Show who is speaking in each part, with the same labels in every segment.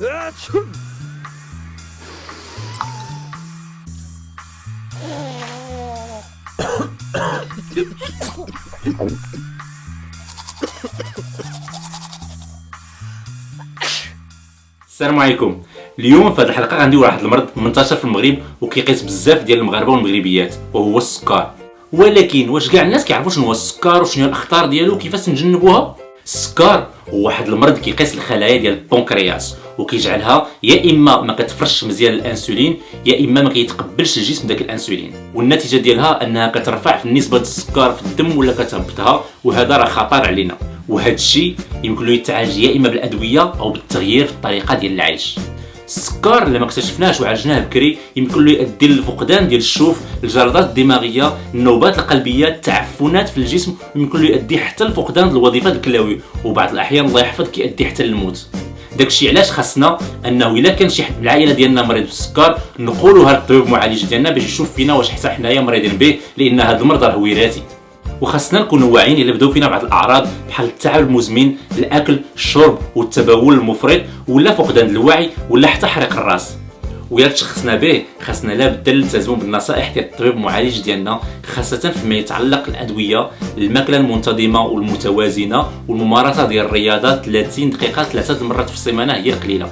Speaker 1: السلام عليكم. اليوم في هذه الحلقه غندي واحد المرض منتشر في المغرب وكيقيس بزاف ديال المغاربه والمغربيات، وهو السكر. ولكن واش كاع الناس كيعرفوا شنو هو السكر وشنو هي الاخطار ديالو وكيفاش نتجنبوها؟ السكر هو واحد المرض كيقيس الخلايا ديال البنكرياس وكيجعلها يا اما ما كتفرش مزيان الانسولين يا اما ما كيتقبلش الجسم داك الانسولين، والنتيجه ديالها انها كترفع في نسبه السكر في الدم ولا كتهبطها، وهذا راه خطر علينا. وهذا الشيء يمكن له يتعالج يا اما بالادويه او بالتغيير في الطريقه ديال العيش. السكر لما اكتشفناهش وعالجناه بكري يمكن له يؤدي للفقدان ديال الشوف، الجلطات الدماغيه، النوبات القلبيه، التعفنات في الجسم، ويمكن له يؤدي حتى لفقدان الوظيفه الكلوي، وبعض الاحيان الله يحفظ كيؤدي حتى للموت. داكشي علاش خاصنا انه الا كان شي حد من العائله ديالنا مريض بالسكر نقولوا للطبيب المعالج ديالنا باش يشوف فينا واش حتى حنايا مريضين به، لان هذا المرض راه وراثي. وخاصنا نكونوا واعيين الا بداو فينا بعض الاعراض بحال التعب المزمن، الاكل، الشرب والتبول المفرط، ولا فقدان الوعي، ولا حتى حريق الراس. ويا تشخصنا به خاصنا لابد نلتزموا بالنصائح ديال الطبيب المعالج ديالنا، خاصه فيما يتعلق الادويه، الماكله المنتظمه والمتوازنه، والممارسه ديال الرياضه 30 دقيقه 3 مرات في السيمانه هي قليله.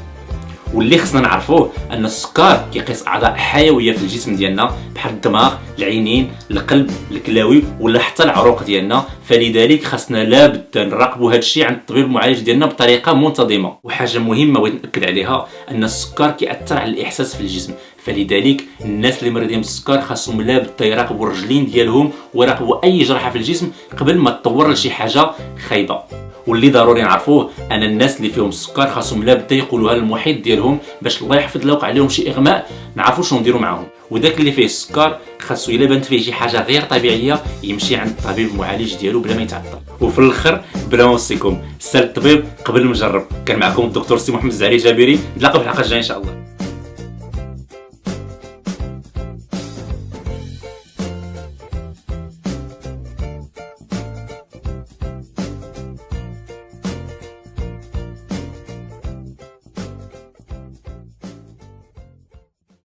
Speaker 1: واللي خصنا نعرفوه ان السكر كيقيس اعضاء حيويه في الجسم ديالنا بحال الدماغ، العينين، القلب، الكلاوي، ولا حتى العروق ديالنا، فلذلك خصنا لابد نراقبوا هذا الشيء عند الطبيب المعالج ديالنا بطريقه منتظمه. وحاجه مهمه بغيت ناكد عليها ان السكر كيأثر على الاحساس في الجسم، فلذلك الناس اللي مريضين بالسكر خاصهم لابد يراقبوا الرجلين ديالهم ويراقبوا اي جرحه في الجسم قبل ما تطور لشي حاجه خايبه. واللي ضروري نعرفوه ان الناس اللي فيهم السكر خاصهم لابد يقولوها للمحيط ديالهم باش الله يحفظ لو وقع عليهم شي اغماء نعرفوا شنو نديروا معاهم. وداك اللي فيه السكر خاصو الا بانت فيه شي حاجه غير طبيعيه يمشي عند الطبيب المعالج ديالو بلا ما يتعطل. وفي الاخر بلا ما نوصيكم سال الطبيب قبل المجرب. كان معكم الدكتور سي محمد الزعري جابري، نتلاقاو في الحلقه الجايه ان شاء الله.